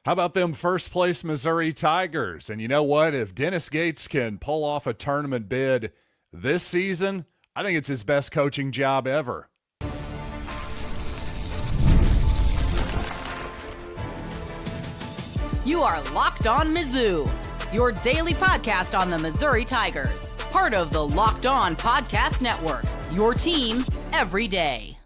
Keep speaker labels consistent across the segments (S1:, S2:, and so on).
S1: How about them first place Missouri Tigers? And you know what? If Dennis Gates can pull off a tournament bid this season, I think it's his best coaching job ever.
S2: You are Locked On Mizzou, your daily podcast on the Missouri Tigers. Part of the Locked On Podcast Network, your team every day.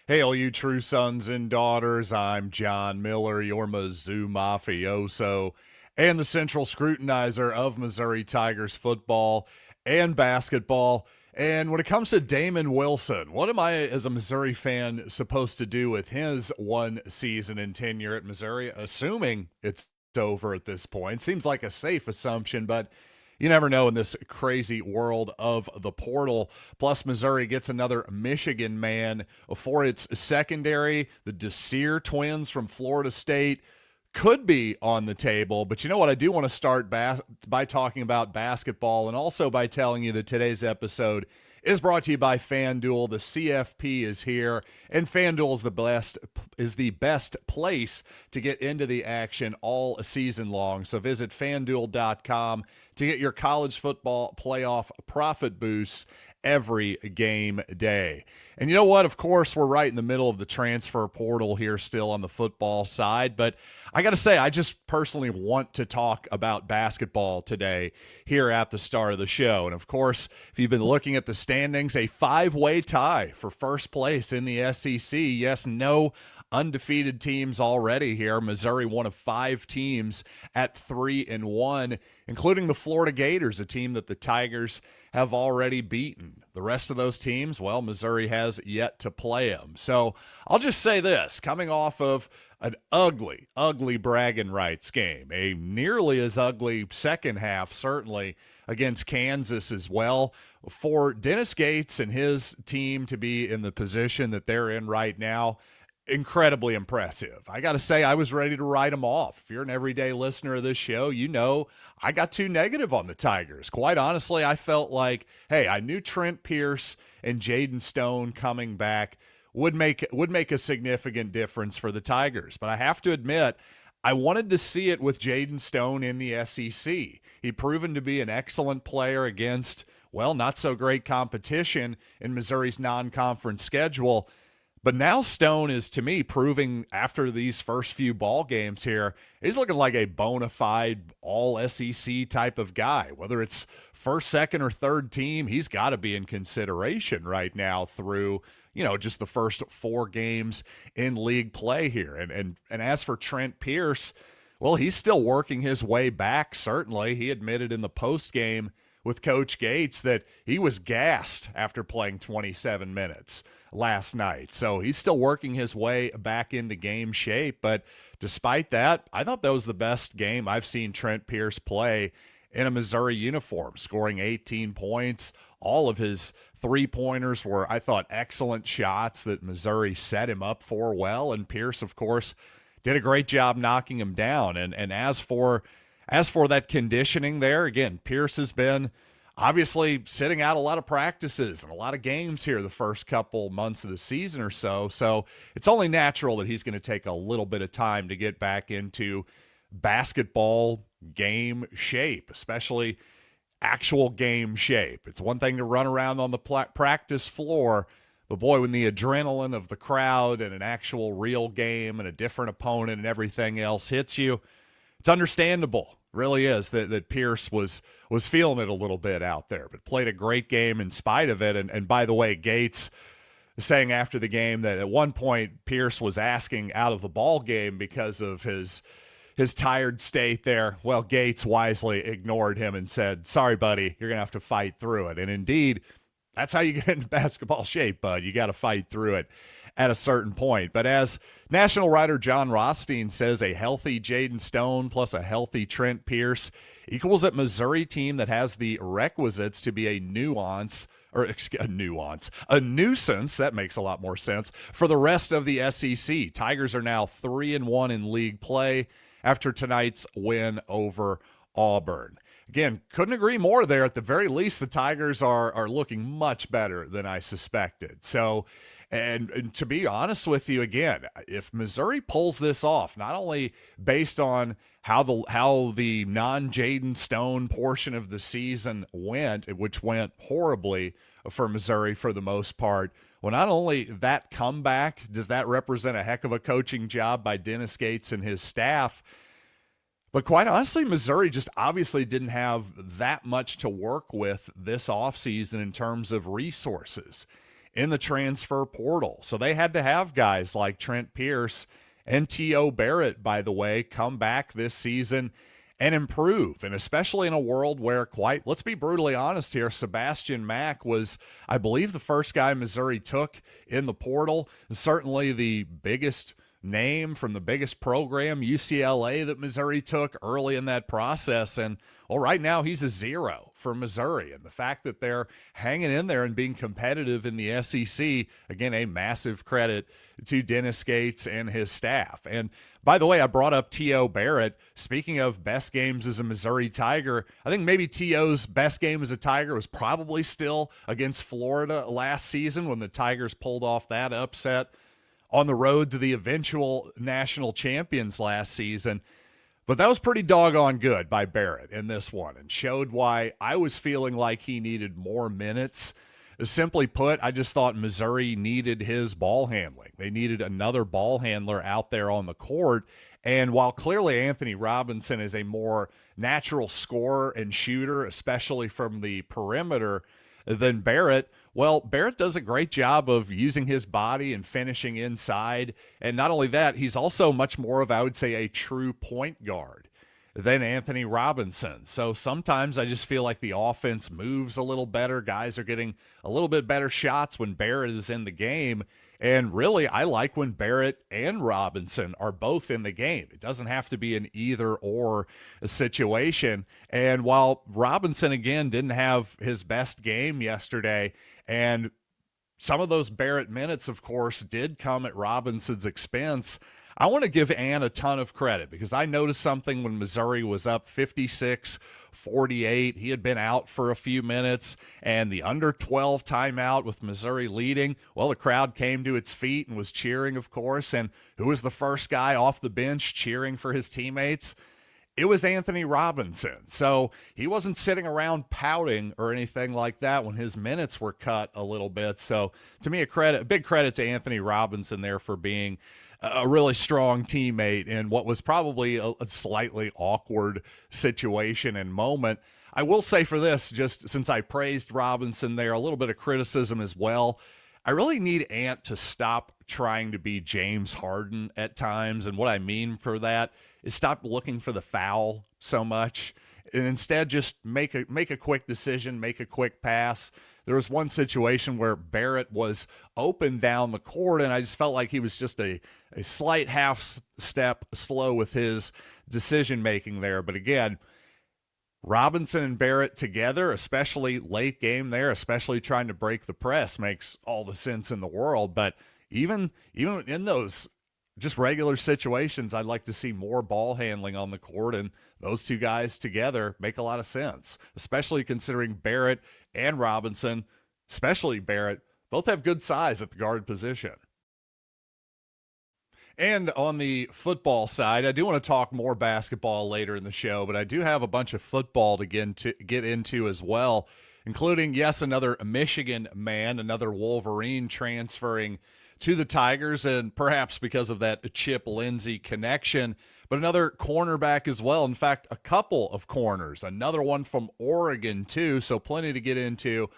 S1: Hey, all you true sons and daughters, I'm John Miller, your Mizzou mafioso and the central scrutinizer of Missouri Tigers football and basketball. And when it comes to Damon Wilson, what am I as a Missouri fan supposed to do with his one season and tenure at Missouri, assuming it's over at this point? Seems like a safe assumption, but you never know in this crazy world of the portal. Plus, Missouri gets another Michigan man for its secondary. The Desir twins from Florida State could be on the table. But you know what? I do want to start by talking about basketball, and also by telling you that today's episode is brought to you by FanDuel. The CFP is here, and FanDuel is the best place to get into the action all season long. So visit FanDuel.com to get your college football playoff profit boosts every game day. And you know what? Of course, we're right in the middle of the transfer portal here still on the football side, but I got to say, I just personally want to talk about basketball today here at the start of the show. And of course, if you've been looking at the standings, a 5-way tie for first place in the SEC. Yes, no undefeated teams already here. Missouri, one of 5 teams at 3-1, including the Florida Gators, a team that the Tigers have already beaten. The rest of those teams, well, Missouri has yet to play them. So I'll just say this, coming off of an ugly bragging rights game, a nearly as ugly second half, certainly against Kansas as well, for Dennis Gates and his team to be in the position that they're in right now, incredibly impressive. I got to say, I was ready to write them off. If you're an everyday listener of this show, you know I got too negative on the Tigers. Quite honestly, I felt like, hey, I knew Trent Pierce and Jayden Stone coming back would make a significant difference for the Tigers. But I have to admit, I wanted to see it with Jayden Stone in the SEC. He'd proven to be an excellent player against, well, not so great competition in Missouri's non-conference schedule. But now Stone is, to me, proving after these first few ball games here, he's looking like a bona fide all-SEC type of guy. Whether it's first, second, or third team, he's got to be in consideration right now through, just the first 4 games in league play here. And as for Trent Pierce, well, he's still working his way back, certainly. He admitted in the postgame with Coach Gates that he was gassed after playing 27 minutes last night. So he's still working his way back into game shape. But despite that, I thought that was the best game I've seen Trent Pierce play in a Missouri uniform, scoring 18 points. All of his three-pointers were, I thought, excellent shots that Missouri set him up for well. And Pierce, of course, did a great job knocking him down. And as for that conditioning there, again, Pierce has been obviously sitting out a lot of practices and a lot of games here the first couple months of the season or so. So it's only natural that he's going to take a little bit of time to get back into basketball game shape, especially actual game shape. It's one thing to run around on the practice floor, but boy, when the adrenaline of the crowd and an actual real game and a different opponent and everything else hits you, it's understandable. Really is that Pierce was feeling it a little bit out there, but played a great game in spite of it. And by the way, Gates saying after the game that at one point Pierce was asking out of the ball game because of his tired state there. Well, Gates wisely ignored him and said, "Sorry, buddy, you're going to have to fight through it." And indeed, that's how you get into basketball shape, bud. You got to fight through it at a certain point. But as national writer John Rothstein says, a healthy Jayden Stone plus a healthy Trent Pierce equals a Missouri team that has the requisites to be a nuisance. That makes a lot more sense for the rest of the SEC. Tigers are now 3-1 in league play after tonight's win over Auburn. Again, couldn't agree more there. At the very least, the Tigers are looking much better than I suspected. So And to be honest with you, again, if Missouri pulls this off, not only based on how the non-Jayden Stone portion of the season went, which went horribly for Missouri for the most part, well, not only that comeback, does that represent a heck of a coaching job by Dennis Gates and his staff, but quite honestly, Missouri just obviously didn't have that much to work with this offseason in terms of resources in the transfer portal. So they had to have guys like Trent Pierce and T.O. Barrett, by the way, come back this season and improve. And especially in a world where, let's be brutally honest here, Sebastian Mack was, I believe, the first guy Missouri took in the portal, certainly the biggest name from the biggest program, UCLA, that Missouri took early in that process. And well, right now he's a zero for Missouri. And the fact that they're hanging in there and being competitive in the SEC, again, a massive credit to Dennis Gates and his staff. And by the way, I brought up T.O. Barrett. Speaking of best games as a Missouri Tiger, I think maybe T.O.'s best game as a Tiger was probably still against Florida last season when the Tigers pulled off that upset on the road to the eventual national champions last season. But that was pretty doggone good by Barrett in this one and showed why I was feeling like he needed more minutes. Simply put, I just thought Missouri needed his ball handling. They needed another ball handler out there on the court. And while clearly Anthony Robinson is a more natural scorer and shooter, especially from the perimeter, than Barrett, well, Barrett does a great job of using his body and finishing inside. And not only that, he's also much more of, I would say, a true point guard than Anthony Robinson. So sometimes I just feel like the offense moves a little better. Guys are getting a little bit better shots when Barrett is in the game. And really, I like when Barrett and Robinson are both in the game. It doesn't have to be an either-or situation. And while Robinson, again, didn't have his best game yesterday, and some of those Barrett minutes, of course, did come at Robinson's expense, I want to give Ann a ton of credit because I noticed something when Missouri was up 56-48. He had been out for a few minutes, and the under 12 timeout with Missouri leading, well, the crowd came to its feet and was cheering, of course. And who was the first guy off the bench cheering for his teammates? It was Anthony Robinson. So he wasn't sitting around pouting or anything like that when his minutes were cut a little bit. So to me, a big credit to Anthony Robinson there for being a really strong teammate in what was probably a slightly awkward situation and moment. I will say for this, just since I praised Robinson there, a little bit of criticism as well. I really need Ant to stop trying to be James Harden at times. And what I mean for that is stop looking for the foul so much and instead just make a quick decision, make a quick pass. There was one situation where Barrett was open down the court, and I just felt like he was just a slight half step slow with his decision-making there. But again, Robinson and Barrett together, especially late game there, especially trying to break the press, makes all the sense in the world. But even in those just regular situations, I'd like to see more ball handling on the court, and those two guys together make a lot of sense, especially considering Barrett and Robinson, especially Barrett, both have good size at the guard position. And on the football side, I do want to talk more basketball later in the show, but I do have a bunch of football to get into as well, including, yes, another Michigan man, another Wolverine transferring to the Tigers, and perhaps because of that Chip Lindsey connection, but another cornerback as well. In fact, a couple of corners, another one from Oregon too, so plenty to get into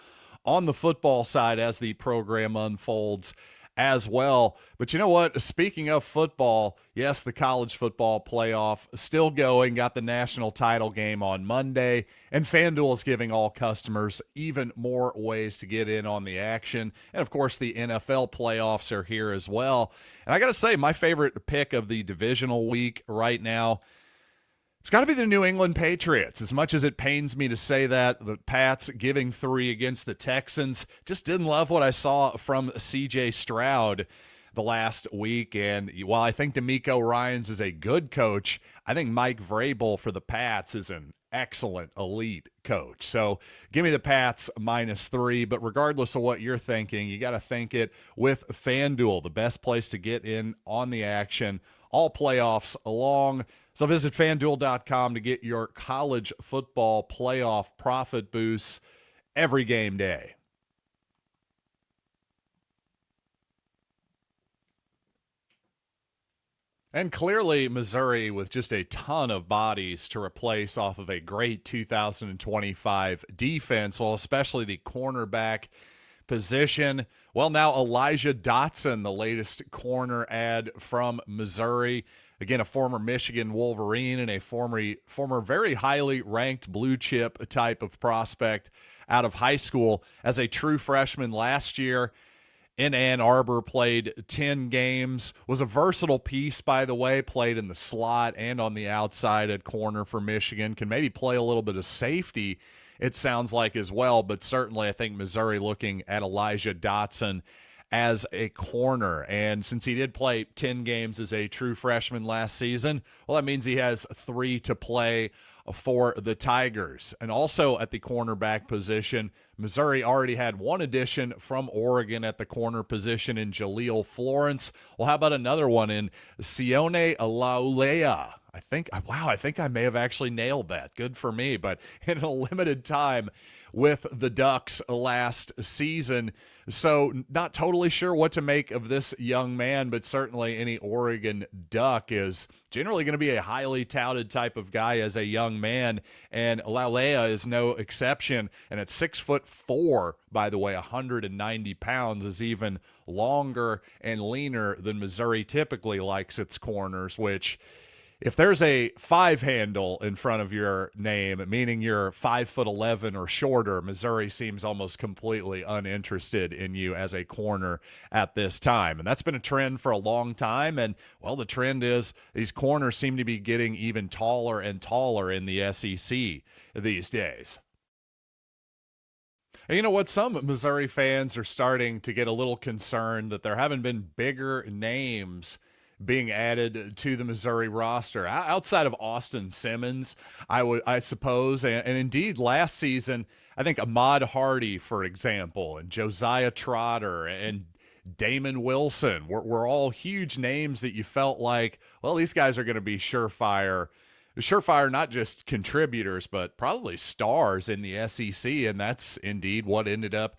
S1: on the football side as the program unfolds as well. But you know what? Speaking of football, yes, the college football playoff still going, got the national title game on Monday, and FanDuel is giving all customers even more ways to get in on the action. And of course, the NFL playoffs are here as well. And I got to say, my favorite pick of the divisional week right now, it's got to be the New England Patriots. As much as it pains me to say that, the Pats giving 3 against the Texans, just didn't love what I saw from C.J. Stroud the last week. And while I think DeMeco Ryans is a good coach, I think Mike Vrabel for the Pats is an excellent elite coach. So give me the Pats -3. But regardless of what you're thinking, you got to think it with FanDuel, the best place to get in on the action all playoffs along. So visit FanDuel.com to get your college football playoff profit boosts every game day. And clearly, Missouri, with just a ton of bodies to replace off of a great 2025 defense, well, especially the cornerback position. Well, now Elijah Dotson, the latest corner ad from Missouri. Again, a former Michigan Wolverine and a former very highly ranked blue chip type of prospect out of high school as a true freshman last year. In Ann Arbor, played 10 games, was a versatile piece, by the way, played in the slot and on the outside at corner for Michigan, can maybe play a little bit of safety, it sounds like, as well, but certainly I think Missouri looking at Elijah Dotson as a corner. And since he did play 10 games as a true freshman last season, well, that means he has 3 to play for the Tigers. And also at the cornerback position, Missouri already had one addition from Oregon at the corner position in Jaleel Florence. Well, how about another one in Sione Laulea? I think I may have actually nailed that. Good for me. But in a limited time with the Ducks last season. So not totally sure what to make of this young man, but certainly any Oregon Duck is generally going to be a highly touted type of guy as a young man, and Laulea is no exception. And at 6'4", by the way, 190 pounds, is even longer and leaner than Missouri typically likes its corners, which, if there's a 5 handle in front of your name, meaning you're 5'11" or shorter, Missouri seems almost completely uninterested in you as a corner at this time. And that's been a trend for a long time. And, well, the trend is these corners seem to be getting even taller and taller in the SEC these days. And you know what? Some Missouri fans are starting to get a little concerned that there haven't been bigger names being added to the Missouri roster outside of Austin Simmons, I suppose. And indeed, last season, I think Ahmad Hardy, for example, and Josiah Trotter and Damon Wilson were all huge names that you felt like, well, these guys are going to be surefire, not just contributors, but probably stars in the SEC. And that's indeed what ended up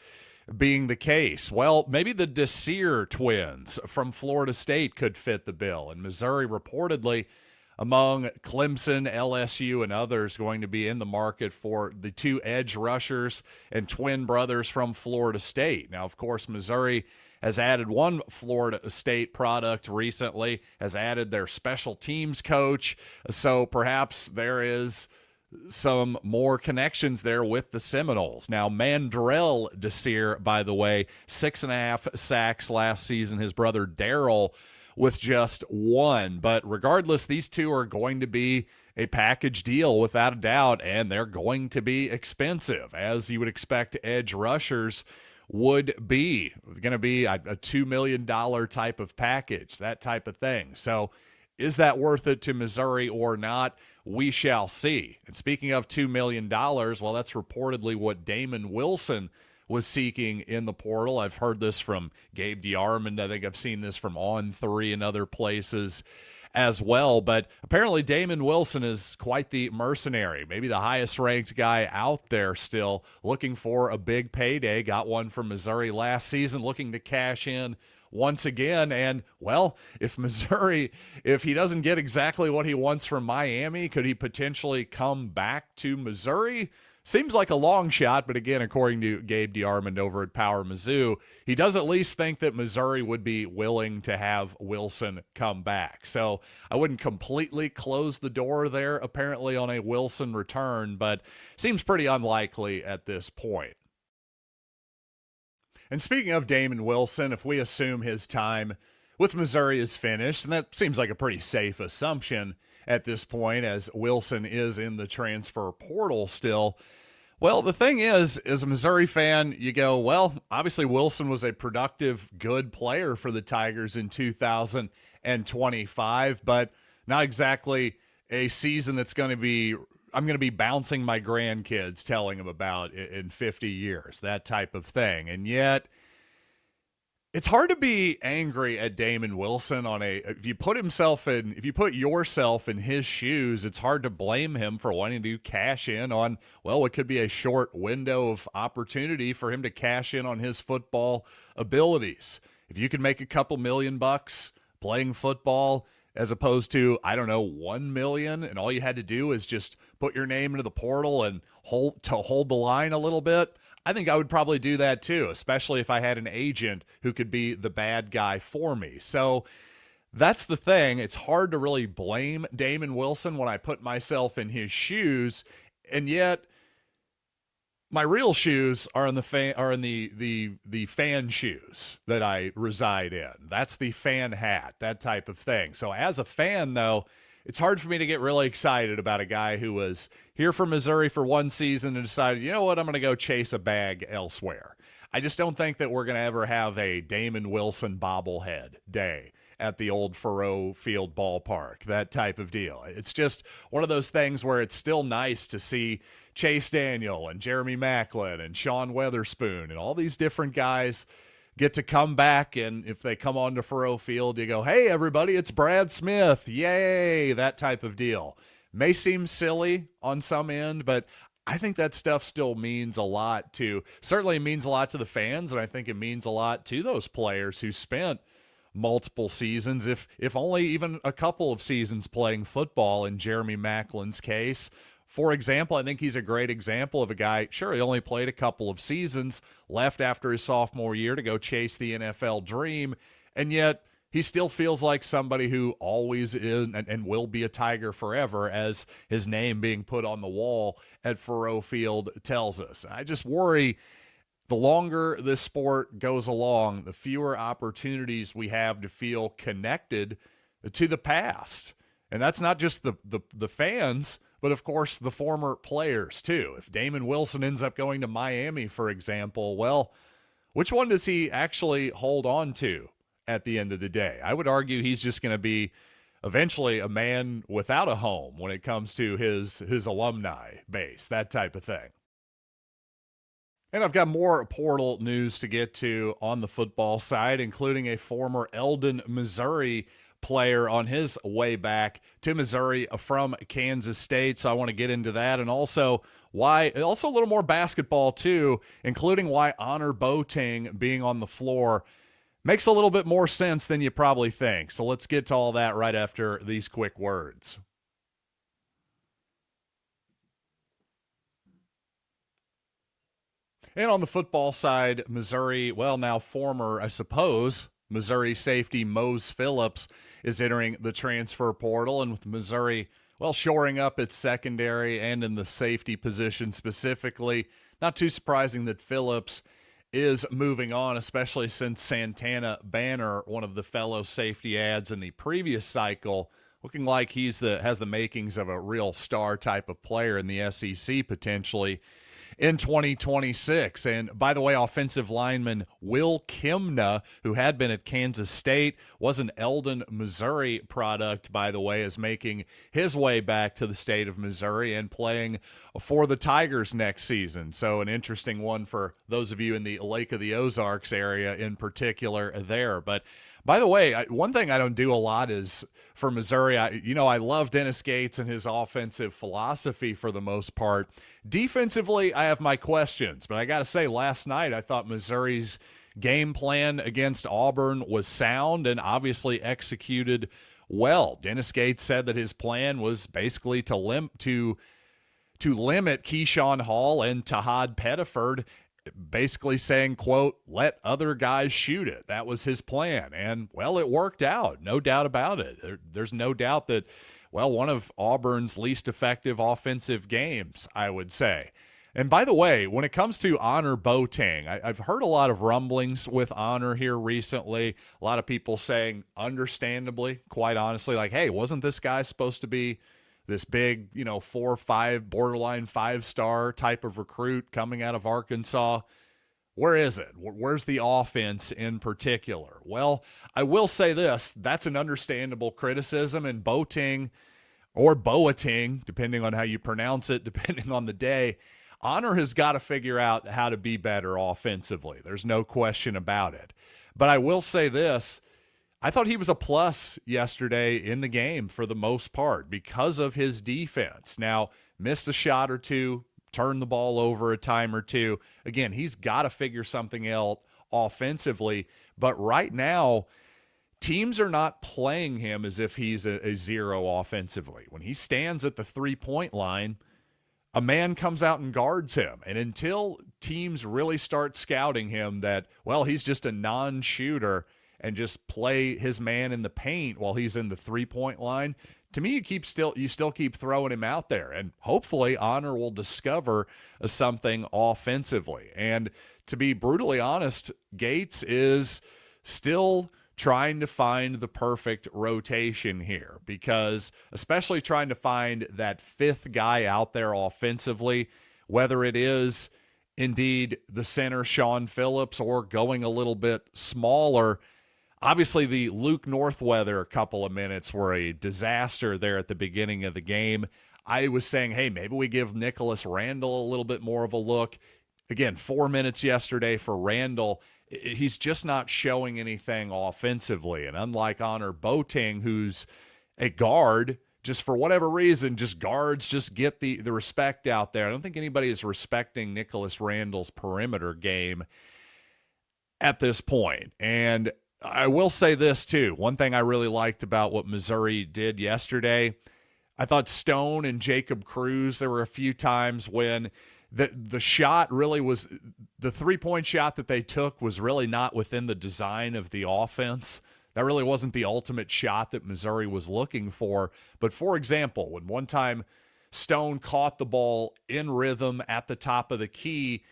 S1: being the case. Well, maybe the Desir twins from Florida State could fit the bill. And Missouri reportedly, among Clemson, LSU, and others, going to be in the market for the 2 edge rushers and twin brothers from Florida State. Now, of course, Missouri has added one Florida State product recently, has added their special teams coach. So perhaps there is some more connections there with the Seminoles. Now, Mandrell Desir, by the way, 6.5 sacks last season. His brother Darryll with just 1. But regardless, these 2 are going to be a package deal without a doubt, and they're going to be expensive, as you would expect edge rushers would be. Going to be a $2 million type of package, that type of thing. So is that worth it to Missouri or not? We shall see. And speaking of $2 million, well, that's reportedly what Damon Wilson was seeking in the portal. I've heard this from Gabe DeArmond. I think I've seen this from On3 and other places as well. But apparently Damon Wilson is quite the mercenary, maybe the highest ranked guy out there still, looking for a big payday. Got one from Missouri last season, looking to cash in once again. And, well, if he doesn't get exactly what he wants from Miami, could he potentially come back to Missouri? Seems like a long shot, but again, according to Gabe DeArmond over at Power Mizzou, he does at least think that Missouri would be willing to have Wilson come back. So I wouldn't completely close the door there, apparently, on a Wilson return, but seems pretty unlikely at this point. And speaking of Damon Wilson, if we assume his time with Missouri is finished, and that seems like a pretty safe assumption at this point, as Wilson is in the transfer portal still, Well, the thing is, as a Missouri fan, you go, well, obviously Wilson was a productive, good player for the Tigers in 2025, but not exactly a season that's going to be, I'm going to be bouncing my grandkids telling them about in 50 years, that type of thing. And yet, it's hard to be angry at Damon Wilson if you put yourself in his shoes, it's hard to blame him for wanting to cash in on, well, what could be a short window of opportunity for him to cash in on his football abilities. If you can make a couple $1,000,000 playing football as opposed to, I don't know, 1 million, and all you had to do is just put your name into the portal and hold the line a little bit, I think I would probably do that too, especially if I had an agent who could be the bad guy for me. So that's the thing. It's hard to really blame Damon Wilson when I put myself in his shoes, and yet my real shoes are in the fan shoes that I reside in. That's the fan hat, that type of thing. So as a fan, though, it's hard for me to get really excited about a guy who was here for Missouri for one season and decided, you know what, I'm going to go chase a bag elsewhere. I just don't think that we're going to ever have a Damon Wilson bobblehead day at the old Faurot Field ballpark, that type of deal. It's just one of those things where it's still nice to see Chase Daniel and Jeremy Maclin and Sean Weatherspoon and all these different guys get to come back, and if they come onto Faurot Field, you go, hey, everybody, it's Brad Smith. Yay, that type of deal. May seem silly on some end, but I think that stuff still means a lot certainly means a lot to the fans, and I think it means a lot to those players who spent multiple seasons, if only even a couple of seasons playing football in Jeremy Maclin's case. For example, I think he's a great example of a guy, sure, he only played a couple of seasons, left after his sophomore year to go chase the NFL dream, and yet he still feels like somebody who always is and will be a Tiger forever, as his name being put on the wall at Faurot Field tells us. I just worry the longer this sport goes along, the fewer opportunities we have to feel connected to the past. And that's not just the fans, but of course the former players too. If Damon Wilson ends up going to Miami, for example, well, which one does he actually hold on to at the end of the day? I would argue he's just going to be eventually a man without a home when it comes to his alumni base, that type of thing. And I've got more portal news to get to on the football side, including a former Eldon, Missouri player on his way back to Missouri from Kansas State. So I want to get into that, and also a little more basketball too, including why Honor Boateng being on the floor makes a little bit more sense than you probably think. So let's get to all that right after these quick words. And on the football side, Missouri, well, now former, I suppose, Missouri safety Mose Phillips is entering the transfer portal, and with Missouri, well, shoring up its secondary and in the safety position specifically, not too surprising that Phillips is moving on, especially since Santana Banner, one of the fellow safety ads in the previous cycle, looking like has the makings of a real star type of player in the SEC potentially in 2026. And by the way, offensive lineman Will Kimna, who had been at Kansas State, was an Eldon, Missouri product, by the way, is making his way back to the state of Missouri and playing for the Tigers next season. So an interesting one for those of you in the Lake of the Ozarks area in particular there. But by the way, one thing I don't do a lot is for Missouri, I love Dennis Gates and his offensive philosophy for the most part. Defensively, I have my questions, but I got to say, last night I thought Missouri's game plan against Auburn was sound and obviously executed well. Dennis Gates said that his plan was basically to limit Keyshawn Hall and Tahad Pettiford, basically saying, quote, let other guys shoot it. That was his plan. And, well, it worked out. No doubt about it. There's no doubt that, well, one of Auburn's least effective offensive games, I would say. And by the way, when it comes to Honor Boateng, I've heard a lot of rumblings with Honor here recently. A lot of people saying, understandably, quite honestly, like, hey, wasn't this guy supposed to be this big, 4-5, borderline 5-star type of recruit coming out of Arkansas. Where is it? Where's the offense in particular? Well, I will say this. That's an understandable criticism, and Boating, or Boating, depending on how you pronounce it, depending on the day, Honor has got to figure out how to be better offensively. There's no question about it. But I will say this. I thought he was a plus yesterday in the game for the most part because of his defense. Now, missed a shot or two, turned the ball over a time or two. Again, he's got to figure something out offensively. But right now, teams are not playing him as if he's a zero offensively. When he stands at the three-point line, a man comes out and guards him. And until teams really start scouting him that, well, he's just a non-shooter and just play his man in the paint while he's in the three-point line, to me, you still keep throwing him out there. And hopefully Honor will discover something offensively. And to be brutally honest, Gates is still trying to find the perfect rotation here, because especially trying to find that fifth guy out there offensively, whether it is indeed the center Sean Phillips or going a little bit smaller. Obviously, the Luke Northweather couple of minutes were a disaster there at the beginning of the game. I was saying, hey, maybe we give Nicholas Randall a little bit more of a look. Again, 4 minutes yesterday for Randall. He's just not showing anything offensively. And unlike Honor Boating, who's a guard, just for whatever reason, guards just get the respect out there. I don't think anybody is respecting Nicholas Randall's perimeter game at this point. And I will say this, too. One thing I really liked about what Missouri did yesterday, I thought Stone and Jacob Cruz, there were a few times when the shot really was – the three-point shot that they took was really not within the design of the offense. That really wasn't the ultimate shot that Missouri was looking for. But, for example, when one time Stone caught the ball in rhythm at the top of the key,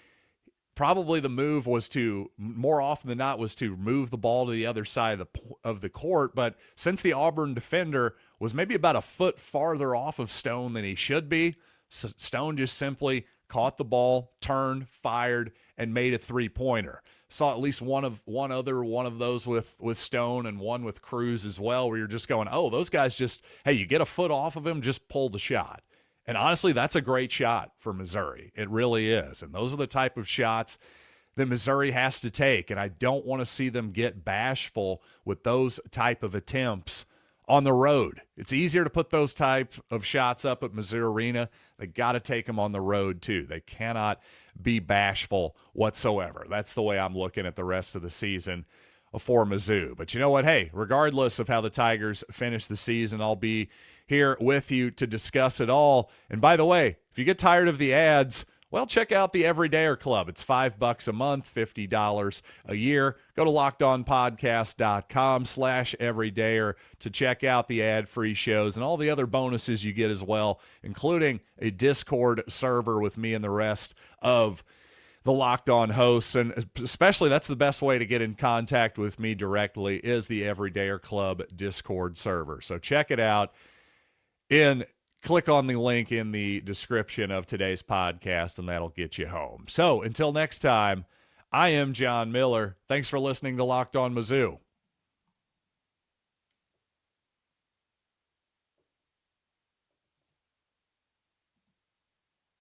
S1: probably the move was to, more often than not, was to move the ball to the other side of the court. But since the Auburn defender was maybe about a foot farther off of Stone than he should be, Stone just simply caught the ball, turned, fired, and made a three-pointer. Saw at least one of those with Stone and one with Cruz as well, where you're just going, oh, those guys just, hey, you get a foot off of him, just pull the shot. And honestly, that's a great shot for Missouri. It really is. And those are the type of shots that Missouri has to take. And I don't want to see them get bashful with those type of attempts on the road. It's easier to put those type of shots up at Mizzou Arena. They got to take them on the road too. They cannot be bashful whatsoever. That's the way I'm looking at the rest of the season for Mizzou. But you know what? Hey, regardless of how the Tigers finish the season, I'll be here with you to discuss it all. And by the way, if you get tired of the ads, well, check out the Everydayer Club. It's $5 a month, $50 a year. Go to LockedOnPodcast.com/Everydayer to check out the ad-free shows and all the other bonuses you get as well, including a Discord server with me and the rest of the Locked On hosts. And especially, that's the best way to get in contact with me directly, is the Everydayer Club Discord server. So check it out. Click on the link in the description of today's podcast, and that'll get you home. So until next time, I am John Miller. Thanks for listening to Locked On Mizzou.